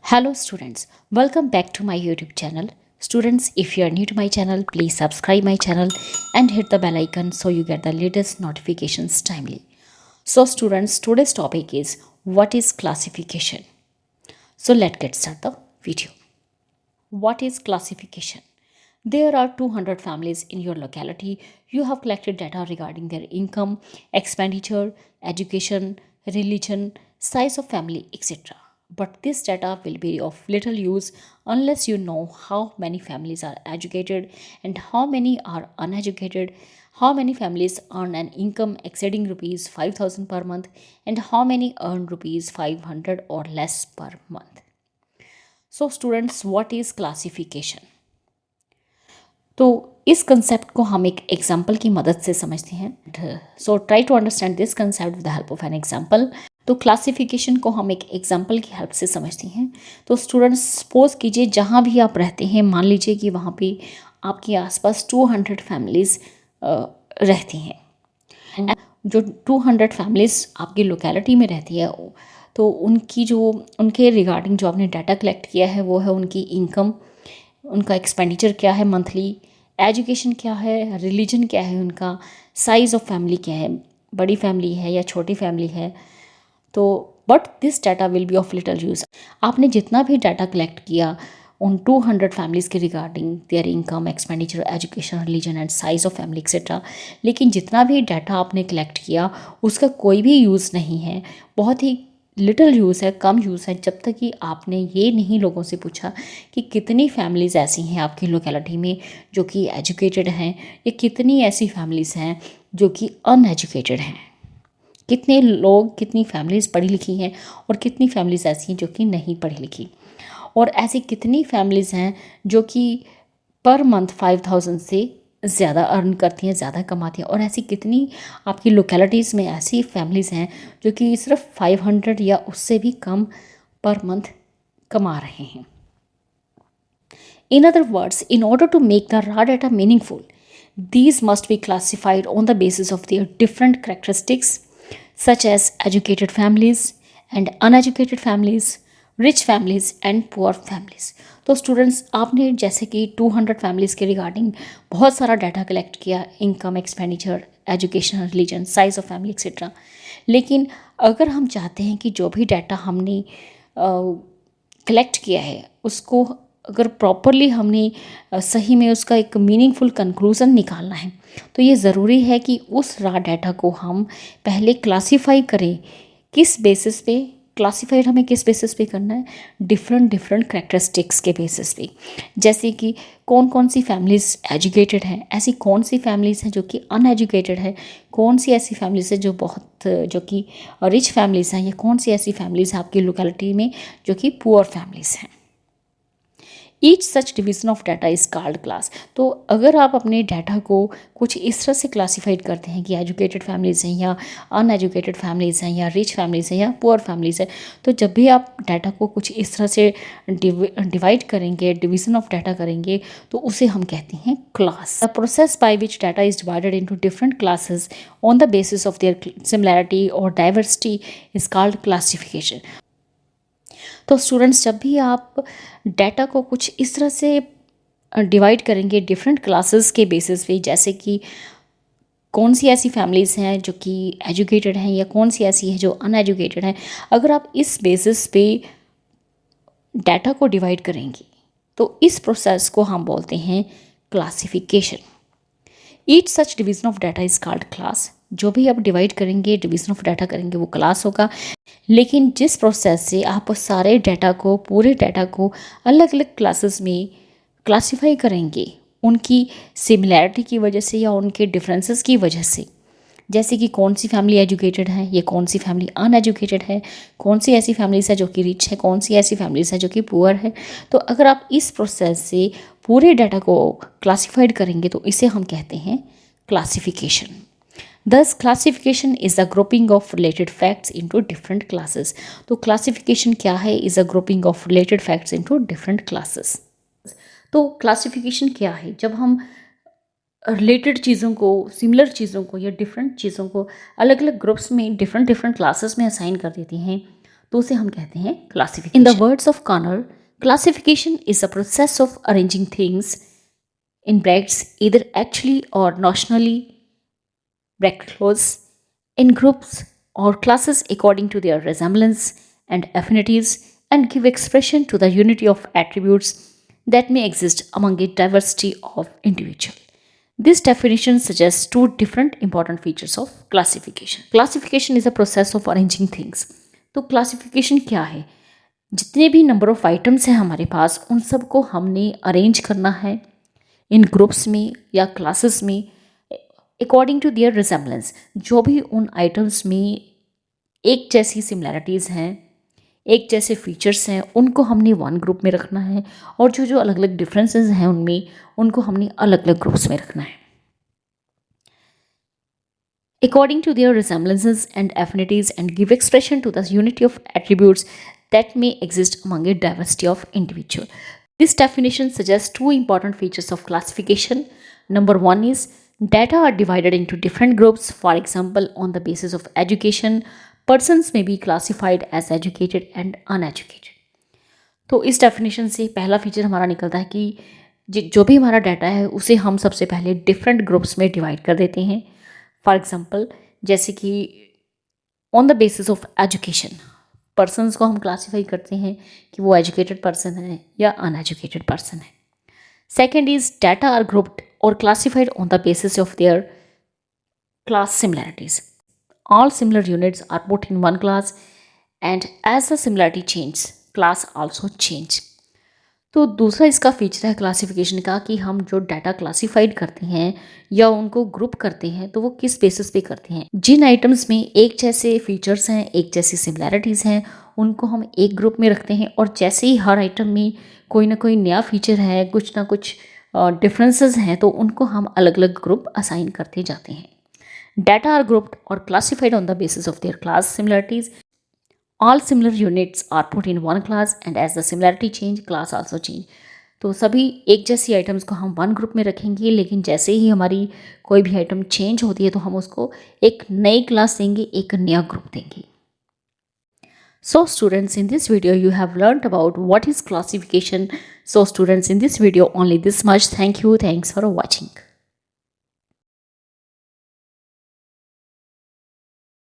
Hello students, welcome back to my YouTube channel. Students, if you are new to my channel, please subscribe my channel and hit the bell icon so you get the latest notifications timely. So students, today's topic is what is classification. So let's get start the video. What is classification? There are 200 families in your locality. You have collected data regarding their income, expenditure, education, religion, size of family, etc. But this data will be of little use unless you know how many families are educated and how many are uneducated, how many families earn an income exceeding rupees 5000 per month, and how many earn rupees 500 or less per month. So students, what is classification? तो इस concept को हम एक example की मदद से समझते हैं. So try to understand this concept with the help of an example. तो क्लासिफिकेशन को हम एक एग्जाम्पल की हेल्प से समझते हैं. तो स्टूडेंट्स, सपोज कीजिए जहाँ भी आप रहते हैं, मान लीजिए कि वहाँ पे आपके आसपास 200 फैमिलीज़ रहती हैं. जो 200 फैमिलीज़ आपकी लोकेलिटी में रहती है, तो उनके रिगार्डिंग जो आपने डाटा कलेक्ट किया है वो है उनकी इनकम, उनका एक्सपेंडिचर क्या है मंथली, एजुकेशन क्या है, रिलीजन क्या है, उनका साइज़ ऑफ फैमिली क्या है, बड़ी फैमिली है या छोटी फैमिली है. तो but this data will be of little use. आपने जितना भी डाटा कलेक्ट किया उन 200 फैमिलीज़ के regarding their income, expenditure, education, religion and size of family etcetera, लेकिन जितना भी डाटा आपने कलेक्ट किया उसका कोई भी यूज़ नहीं है. बहुत ही लिटल यूज़ है, कम यूज़ है, जब तक कि आपने ये नहीं लोगों से पूछा कि कितनी फैमिलीज़ ऐसी हैं आपकी लोकेलिटी में जो कि एजुकेटेड हैं, या कितनी ऐसी फैमिलीज़ हैं जो कि अनएजुकेटेड हैं. कितने लोग, कितनी फैमिलीज़ पढ़ी लिखी हैं और कितनी फैमिलीज़ ऐसी हैं जो कि नहीं पढ़ी लिखी, और ऐसी कितनी फैमिलीज़ हैं जो कि पर मंथ 5000 से ज़्यादा अर्न करती हैं, ज़्यादा कमाती हैं, और ऐसी कितनी आपकी लोकेलिटीज़ में ऐसी फैमिलीज़ हैं जो कि सिर्फ 500 या उससे भी कम पर मंथ कमा रहे हैं. In other words, in order to make the raw data meaningful, these must be classified on the basis of their different characteristics, such as educated families and uneducated families, rich families and poor families. तो students, आपने जैसे कि 200 families के regarding बहुत सारा data collect किया, income, expenditure, education, religion, size of family etcetera. लेकिन अगर हम चाहते हैं कि जो भी डाटा हमने कलेक्ट किया है उसको अगर प्रॉपरली हमने सही में उसका एक मीनिंगफुल कंक्लूज़न निकालना है, तो ये ज़रूरी है कि उस रॉ डाटा को हम पहले क्लासीफाई करें. किस बेसिस पे क्लासीफाइड हमें किस बेसिस पे करना है? डिफरेंट करैक्टरिस्टिक्स के बेसिस पे. जैसे कि कौन कौन सी फैमिलीज़ एजुकेटेड हैं, ऐसी कौन सी फैमिलीज़ हैं जो कि अनएजुकेटेड है, कौन सी ऐसी फैमिलीज़ हैं जो कि रिच फैमिलीज़ हैं, या कौन सी ऐसी फैमिलीज़ हैं आपकी लोकेलिटी में जो कि पुअर फैमिलीज़ हैं. Each such division of data is called class. तो अगर आप अपने डाटा को कुछ इस तरह से क्लासीफाइड करते हैं कि एजुकेटेड फैमिलीज़ हैं या अनएजुकेटेड फैमिलीज़ हैं या रिच फैमिलीज़ हैं या पुअर फैमिलीज़ हैं, तो जब भी आप डाटा को कुछ इस तरह से डिवाइड करेंगे, डिवीज़न ऑफ डाटा करेंगे, तो उसे हम कहते हैं class. The process by which data is divided into different classes on the basis of there similarity और डाइवर्सिटी इज़ कॉल्ड क्लासिफिकेशन. तो स्टूडेंट्स, जब भी आप डाटा को कुछ इस तरह से डिवाइड करेंगे डिफरेंट क्लासेस के बेसिस पे, जैसे कि कौन सी ऐसी फैमिलीज़ हैं जो कि एजुकेटेड हैं या कौन सी ऐसी है जो अनएजुकेटेड हैं, अगर आप इस बेसिस पे डाटा को डिवाइड करेंगे तो इस प्रोसेस को हम बोलते हैं classification. Each such division of data is called class. जो भी आप डिवाइड करेंगे, डिवीज़न ऑफ डाटा करेंगे, वो क्लास होगा. लेकिन जिस प्रोसेस से आप सारे डाटा को, पूरे डाटा को अलग अलग क्लासेस में क्लासीफाई करेंगे, उनकी सिमिलैरिटी की वजह से या उनके डिफरेंसेस की वजह से, जैसे कि कौन सी फैमिली एजुकेटेड है या कौन सी फैमिली अनएजुकेटेड है, कौन सी ऐसी फैमिलीज़ है जो कि रिच है, कौन सी ऐसी फैमिलीज़ है जो कि पुअर है, तो अगर आप इस प्रोसेस से पूरे डाटा को क्लासीफाइड करेंगे तो इसे हम कहते हैं classification. Thus, classification is the grouping of related facts into different classes. तो classification क्या है? is a grouping of related facts into different classes. तो classification क्या है? जब हम रिलेटेड चीज़ों को, सिमिलर चीज़ों को या डिफरेंट चीज़ों को अलग अलग ग्रुप्स में डिफरेंट क्लासेस में असाइन कर देते हैं, तो उसे हम कहते हैं classification. In the words of corner, classification is a process of arranging things in brackets either actually or notionally bracket close in groups or classes according to their resemblance and affinities and give expression to the unity of attributes that may exist among a diversity of individual. This definition suggests two different important features of classification. Classification is a process of arranging things. तो classification क्या है? जितने भी number of items हैं हमारे पास उन सब को हमने अरेंज करना है इन ग्रुप्स में या क्लासेस में अकॉर्डिंग टू देयर रिसेम्बलेंस। जो भी उन आइटम्स में एक जैसी सिमिलैरिटीज़ हैं, एक जैसे फीचर्स हैं, उनको हमने वन ग्रुप में रखना है और जो जो अलग अलग डिफरेंसेस हैं उनमें उनको हमने अलग अलग ग्रुप्स में रखना है according to their resemblances and affinities and give expression to the unity of attributes that may exist among a diversity of individual. This definition suggests two important features of classification. Number one is data are divided into different groups. For example, on the basis of education, persons may be classified as educated and uneducated. तो इस definition से पहला feature हमारा निकलता है कि जो भी हमारा डाटा है उसे हम सबसे पहले डिफरेंट ग्रुप्स में डिवाइड कर देते हैं। फॉर एग्जाम्पल, जैसे कि on the basis of education, persons को हम क्लासीफाई करते हैं कि वो एजुकेटेड पर्सन है या अनएजुकेटेड पर्सन है। Second is data are grouped और classified on the basis of their class similarities. All similar units are put in one class and as the similarity change class also change. तो दूसरा इसका feature है classification का कि हम जो data classified करते हैं या उनको ग्रुप करते हैं तो वो किस बेसिस पे करते हैं। जिन आइटम्स में एक जैसे फीचर्स हैं, एक जैसी सिमिलैरिटीज़ हैं, उनको हम एक ग्रुप में रखते हैं और जैसे ही हर आइटम में कोई ना कोई नया फीचर है, कुछ ना कुछ डिफरेंसेस हैं, तो उनको हम अलग अलग ग्रुप असाइन करते जाते हैं। डाटा आर ग्रुप्ड और classified on the basis of their class similarities. All similar units are put in one class and as the similarity change, class also change. तो सभी एक जैसी आइटम्स को हम वन ग्रुप में रखेंगे, लेकिन जैसे ही हमारी कोई भी आइटम चेंज होती है तो हम उसको एक नई क्लास देंगे, एक नया ग्रुप देंगे। So students, in this video you have learned about what is classification. So students, in this video only this much. Thank you. Thanks for watching.